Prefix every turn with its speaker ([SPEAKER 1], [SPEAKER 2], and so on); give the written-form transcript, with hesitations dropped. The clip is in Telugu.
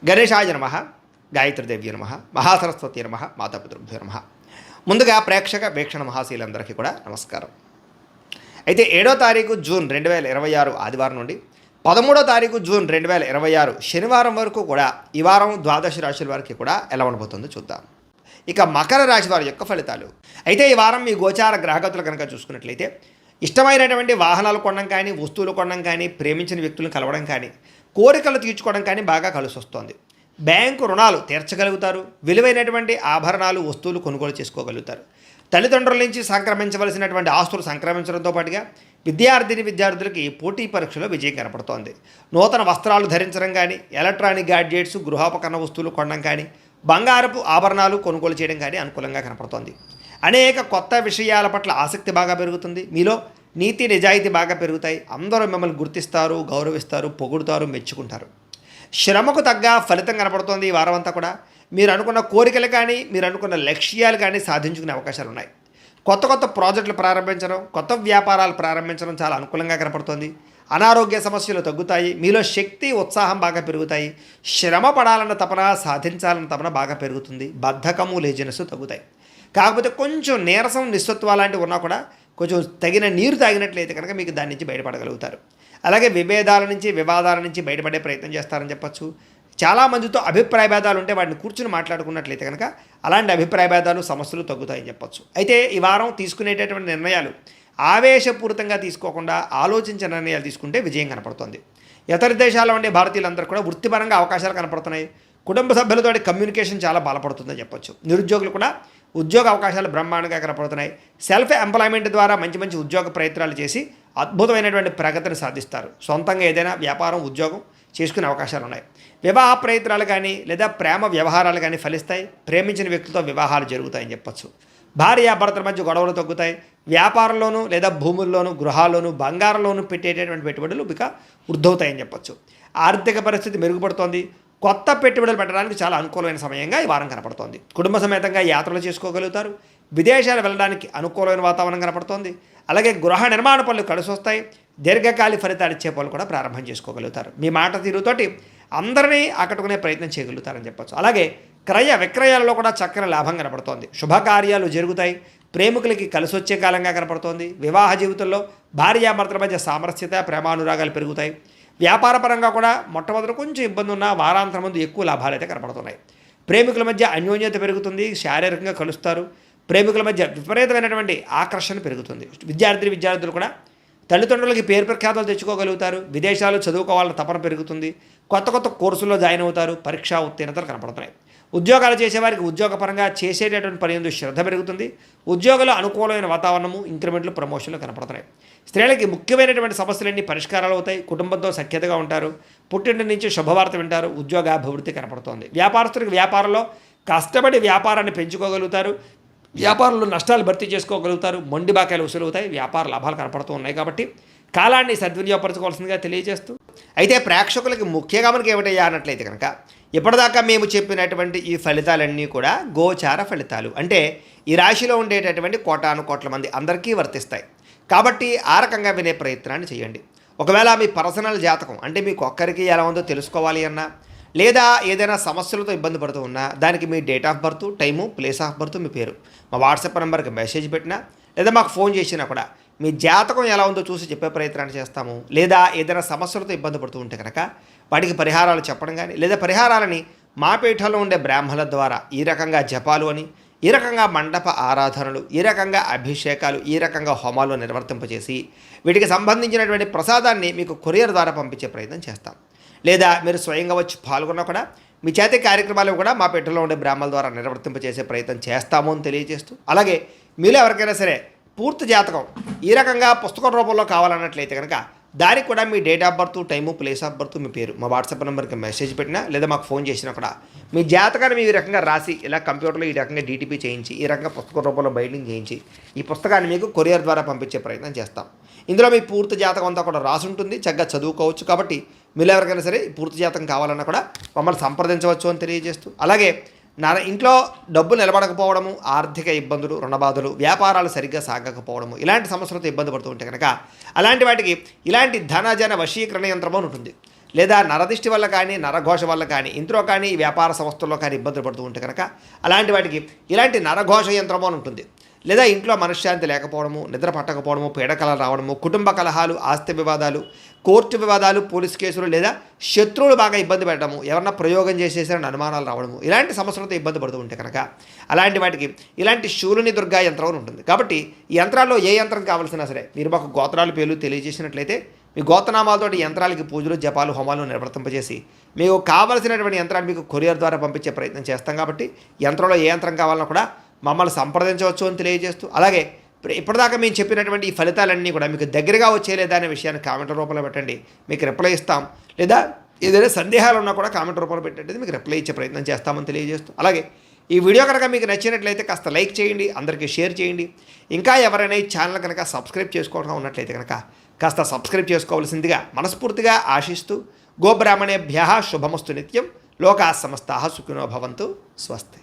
[SPEAKER 1] గణేశాయ నమః, గాయత్రీదేవ్య నమః, మహాసరస్వతి నమః, మాతాపితృభ్యో నమః. ముందుగా ప్రేక్షక వీక్షణ మహాశీలందరికీ కూడా నమస్కారం. అయితే 7వ తారీఖు జూన్ 2026 ఆదివారం నుండి 13వ తారీఖు జూన్ 2026 శనివారం వరకు కూడా ఈ వారం ద్వాదశ రాశుల వారికి కూడా ఎలా ఉండబోతుందో చూద్దాం. ఇక మకర రాశి వారి యొక్క ఫలితాలు. అయితే ఈ వారం మీ గోచార గ్రహగతులు కనుక చూసుకున్నట్లయితే ఇష్టమైనటువంటి వాహనాలు కొనడం కానీ, వస్తువులు కొనడం కానీ, ప్రేమించిన వ్యక్తులను కలవడం కానీ, కోరికలు తీర్చుకోవడం కానీ బాగా కలిసి వస్తుంది. బ్యాంకు రుణాలు తీర్చగలుగుతారు. విలువైనటువంటి ఆభరణాలు, వస్తువులు కొనుగోలు చేసుకోగలుగుతారు. తల్లిదండ్రుల నుంచి సంక్రమించవలసినటువంటి ఆస్తులు సంక్రమించడంతో పాటుగా విద్యార్థులకి పోటీ పరీక్షలో విజయం కనపడుతోంది. నూతన వస్త్రాలు ధరించడం కానీ, ఎలక్ట్రానిక్ గ్యాడ్జెట్స్, గృహోపకరణ వస్తువులు కొనడం కానీ, బంగారపు ఆభరణాలు కొనుగోలు చేయడం కానీ అనుకూలంగా కనపడుతోంది. అనేక కొత్త విషయాల పట్ల ఆసక్తి బాగా పెరుగుతుంది. మీలో నీతి నిజాయితీ బాగా పెరుగుతాయి. అందరూ మిమ్మల్ని గుర్తిస్తారు, గౌరవిస్తారు, పొగుడుతారు, మెచ్చుకుంటారు. శ్రమకు తగ్గ ఫలితం కనపడుతోంది ఈ వారం అంతా కూడా. మీరు అనుకున్న కోరికలు కానీ, మీరు అనుకున్న లక్ష్యాలు కానీ సాధించుకునే అవకాశాలు ఉన్నాయి. కొత్త కొత్త ప్రాజెక్టులు ప్రారంభించడం, కొత్త వ్యాపారాలు ప్రారంభించడం చాలా అనుకూలంగా కనపడుతోంది. అనారోగ్య సమస్యలు తగ్గుతాయి. మీలో శక్తి, ఉత్సాహం బాగా పెరుగుతాయి. శ్రమ పడాలన్న తపన, సాధించాలన్న తపన బాగా పెరుగుతుంది. బద్ధకము, లేజినెస్ తగ్గుతాయి. కాకపోతే కొంచెం నీరసం, నిస్సత్వ లాంటివి ఉన్నా కూడా కొంచెం తగిన నీరు తాగినట్లయితే కనుక మీకు దాని నుంచి బయటపడగలుగుతారు. అలాగే విభేదాల నుంచి, వివాదాల నుంచి బయటపడే ప్రయత్నం చేస్తారని చెప్పచ్చు. చాలామందితో అభిప్రాయ భేదాలు ఉంటే వాటిని కూర్చుని మాట్లాడుకున్నట్లయితే కనుక అలాంటి అభిప్రాయ భేదాలు, సమస్యలు తగ్గుతాయని చెప్పచ్చు. అయితే ఈ వారం తీసుకునేటటువంటి నిర్ణయాలు ఆవేశపూరితంగా తీసుకోకుండా ఆలోచించిన నిర్ణయాలు తీసుకుంటే విజయం కనపడుతుంది. ఇతర దేశాల్లో ఉండే భారతీయులందరూ కూడా వృత్తిపరంగా అవకాశాలు కనపడుతున్నాయి. కుటుంబ సభ్యులతో కమ్యూనికేషన్ చాలా బలపడుతుందని చెప్పొచ్చు. నిరుద్యోగులు కూడా ఉద్యోగ అవకాశాలు బ్రహ్మాండంగా కనపడుతున్నాయి. సెల్ఫ్ ఎంప్లాయ్మెంట్ ద్వారా మంచి మంచి ఉద్యోగ ప్రయత్నాలు చేసి అద్భుతమైనటువంటి ప్రగతిని సాధిస్తారు. సొంతంగా ఏదైనా వ్యాపారం, ఉద్యోగం చేసుకునే అవకాశాలు ఉన్నాయి. వివాహ ప్రయత్నాలు కానీ లేదా ప్రేమ వ్యవహారాలు కానీ ఫలిస్తాయి. ప్రేమించిన వ్యక్తులతో వివాహాలు జరుగుతాయని చెప్పచ్చు. భార్యాభర్తల మధ్య గొడవలు తగ్గుతాయి. వ్యాపారంలోనూ లేదా భూముల్లోనూ, గృహాల్లోనూ, బంగారంలోనూ పెట్టేటటువంటి పెట్టుబడులు ఇక వృద్ధవుతాయని చెప్పచ్చు. ఆర్థిక పరిస్థితి మెరుగుపడుతోంది. కొత్త పెట్టుబడులు పెట్టడానికి చాలా అనుకూలమైన సమయంగా ఈ వారం కనపడుతోంది. కుటుంబ సమేతంగా యాత్రలు చేసుకోగలుగుతారు. విదేశాలు వెళ్ళడానికి అనుకూలమైన వాతావరణం కనపడుతోంది. అలాగే గృహ నిర్మాణ పనులు కలిసి వస్తాయి. దీర్ఘకాలిక ఫలితాలు ఇచ్చే పనులు కూడా ప్రారంభం చేసుకోగలుగుతారు. మీ మాట తీరుతోటి అందరినీ ఆకట్టుకునే ప్రయత్నం చేయగలుగుతారని చెప్పచ్చు. అలాగే క్రయ విక్రయాలలో కూడా చక్కని లాభం కనపడుతోంది. శుభకార్యాలు జరుగుతాయి. ప్రేమికులకి కలిసి వచ్చే కాలంగా కనపడుతోంది. వివాహ జీవితంలో భార్యాభర్తల మధ్య సామరస్యత, ప్రేమానురాగాలు పెరుగుతాయి. వ్యాపారపరంగా కూడా మొట్టమొదటి కొంచెం ఇబ్బంది ఉన్న వారాంతరం ముందు ఎక్కువ లాభాలు అయితే కనపడుతున్నాయి. ప్రేమికుల మధ్య అన్యోన్యత పెరుగుతుంది. శారీరకంగా కలుస్తారు. ప్రేమికుల మధ్య విపరీతమైనటువంటి ఆకర్షణ పెరుగుతుంది. విద్యార్థులు కూడా తల్లిదండ్రులకి పేరు ప్రఖ్యాతలు తెచ్చుకోగలుగుతారు. విదేశాలు చదువుకోవాలన్న తపన పెరుగుతుంది. కొత్త కొత్త కోర్సుల్లో జాయిన్ అవుతారు. పరీక్షా ఉత్తీర్ణతలు కనపడుతున్నాయి. ఉద్యోగాలు చేసేవారికి ఉద్యోగపరంగా చేసేటటువంటి పని ఎందు శ్రద్ధ పెరుగుతుంది. ఉద్యోగంలో అనుకూలమైన వాతావరణము, ఇంక్రిమెంట్లు, ప్రమోషన్లు కనపడుతున్నాయి. స్త్రీలకి ముఖ్యమైనటువంటి సమస్యలన్నీ పరిష్కారాలు అవుతాయి. కుటుంబంతో సఖ్యతగా ఉంటారు. పుట్టింటి నుంచి శుభవార్త వింటారు. ఉద్యోగాభివృద్ధి కనపడుతోంది. వ్యాపారస్తులకు వ్యాపారంలో కష్టపడి వ్యాపారాన్ని పెంచుకోగలుగుతారు. వ్యాపారంలో నష్టాలు భర్తీ చేసుకోగలుగుతారు. మొండి బాకాయలు వసూలవుతాయి. వ్యాపార లాభాలు కనపడుతూ ఉన్నాయి. కాబట్టి కాలాన్ని సద్వినియోగపరచుకోవాల్సిందిగా తెలియజేస్తూ, అయితే ప్రేక్షకులకి ముఖ్యంగా మనకి ఏమిటయ్యా అన్నట్లయితే కనుక ఇప్పటిదాకా మేము చెప్పినటువంటి ఈ ఫలితాలన్నీ కూడా గోచార ఫలితాలు. అంటే ఈ రాశిలో ఉండేటటువంటి కోటాను కోట్ల మంది అందరికీ వర్తిస్తాయి. కాబట్టి ఆ రకంగా వినే ప్రయత్నాన్ని చేయండి. ఒకవేళ మీ పర్సనల్ జాతకం అంటే మీకు ఒక్కరికి ఎలా ఉందో తెలుసుకోవాలి అన్నా, లేదా ఏదైనా సమస్యలతో ఇబ్బంది పడుతూ ఉన్నా దానికి మీ date of birth, time, place of birth, మీ పేరు మా వాట్సాప్ నెంబర్కి మెసేజ్ పెట్టినా లేదా మాకు ఫోన్ చేసినా కూడా మీ జాతకం ఎలా ఉందో చూసి చెప్పే ప్రయత్నాన్ని చేస్తాము. లేదా ఏదైనా సమస్యలతో ఇబ్బంది పడుతూ ఉంటే కనుక వాటికి పరిహారాలు చెప్పడం కానీ, లేదా పరిహారాలని మా పీఠంలో ఉండే బ్రాహ్మణుల ద్వారా ఈ రకంగా జపాలు అని, ఈ రకంగా మండప ఆరాధనలు, ఈ రకంగా అభిషేకాలు, ఈ రకంగా హోమాలు నిర్వర్తింపజేసి వీటికి సంబంధించినటువంటి ప్రసాదాన్ని మీకు కొరియర్ ద్వారా పంపించే ప్రయత్నం చేస్తాం. లేదా మీరు స్వయంగా వచ్చి పాల్గొన్నా కూడా మీ చేతి కార్యక్రమాలు కూడా మా పీఠంలో ఉండే బ్రాహ్మణుల ద్వారా నిర్వర్తింపజేసే ప్రయత్నం చేస్తాము అని తెలియజేస్తూ, అలాగే మీలో ఎవరికైనా సరే పూర్తి జాతకం ఈ రకంగా పుస్తకం రూపంలో కావాలన్నట్లయితే కనుక దానికి కూడా మీ date of birth, time, place of birth, మీ పేరు మా వాట్సాప్ నెంబర్కి మెసేజ్ పెట్టినా లేదా మాకు ఫోన్ చేసినా కూడా మీ జాతకాన్ని మీ ఈ రకంగా రాసి ఇలా కంప్యూటర్లో ఈ రకంగా డీటీపీ చేయించి ఈ రకంగా పుస్తకం రూపంలో బైండింగ్ చేయించి ఈ పుస్తకాన్ని మీకు కొరియర్ ద్వారా పంపించే ప్రయత్నం చేస్తాం. ఇందులో మీ పూర్తి జాతకం అంతా కూడా రాసి ఉంటుంది. చక్కగా చదువుకోవచ్చు. కాబట్టి మీరు ఎవరికైనా సరే పూర్తి జాతకం కావాలన్నా కూడా మమ్మల్ని సంప్రదించవచ్చు అని తెలియజేస్తూ, అలాగే ఇంట్లో డబ్బు నిలబడకపోవడము, ఆర్థిక ఇబ్బందులు, రుణబాధలు, వ్యాపారాలు సరిగ్గా సాగకపోవడము, ఇలాంటి సమస్యలతో ఇబ్బంది పడుతూ ఉంటే కనుక అలాంటి వాటికి ఇలాంటి ధనజన వశీకరణ యంత్రం అని ఉంటుంది. లేదా నరదిష్టి వల్ల కానీ నరఘోష వల్ల కానీ ఇంట్లో కానీ వ్యాపార సంస్థల్లో కానీ ఇబ్బందులు పడుతూ ఉంటే కనుక అలాంటి వాటికి ఇలాంటి నరఘోష యంత్రము అని ఉంటుంది. లేదా ఇంట్లో మనశ్శాంతి లేకపోవడము, నిద్ర పట్టకపోవడము, పీడకలలు రావడము, కుటుంబ కలహాలు, ఆస్తి వివాదాలు, కోర్టు వివాదాలు, పోలీసు కేసులు, లేదా శత్రువులు బాగా ఇబ్బంది పెట్టడము, ఎవరన్నా ప్రయోగం చేసేసారని అనుమానాలు రావడము, ఇలాంటి సమస్యలతో ఇబ్బంది పడుతూ ఉంటే కనుక అలాంటి వాటికి ఇలాంటి శూలుని దుర్గా యంత్రం అని ఉంటుంది. కాబట్టి ఈ యంత్రాల్లో ఏ యంత్రం కావాల్సినా సరే మీరు మాకు గోత్రాలు పేర్లు తెలియజేసినట్లయితే మీ గోత్రనామాలతోటి యంత్రాలకి పూజలు, జపాలు, హోమాలు నిర్వర్తింపజేసి మీకు కావలసినటువంటి యంత్రాన్ని మీకు కొరియర్ ద్వారా పంపించే ప్రయత్నం చేస్తాం. కాబట్టి యంత్రంలో ఏ యంత్రం కావాలన్నా కూడా మమ్మల్ని సంప్రదించవచ్చు అని తెలియజేస్తూ, అలాగే ఇప్పటిదాకా మేము చెప్పినటువంటి ఈ ఫలితాలన్నీ కూడా మీకు దగ్గరగా వచ్చేలేదా అనే విషయాన్ని కామెంట్ రూపంలో పెట్టండి, మీకు రిప్లై ఇస్తాం. లేదా ఏదైనా సందేహాలు ఉన్నా కూడా కామెంట్ రూపంలో పెట్టండి, మీకు రిప్లై ఇచ్చే ప్రయత్నం చేస్తామని తెలియజేస్తూ, అలాగే ఈ వీడియో కనుక మీకు నచ్చినట్లయితే కాస్త లైక్ చేయండి, అందరికీ షేర్ చేయండి. ఇంకా ఎవరైనా ఈ ఛానల్ కనుక సబ్స్క్రైబ్ చేసుకోవడం ఉన్నట్లయితే కనుక కాస్త సబ్స్క్రైబ్ చేసుకోవాల్సిందిగా మనస్ఫూర్తిగా ఆశిస్తూ, గోబ్రాహ్మణేభ్యః శుభమస్తు నిత్యం, లోకాः సమస్తాः సుఖినో భవంతు, స్వస్తి.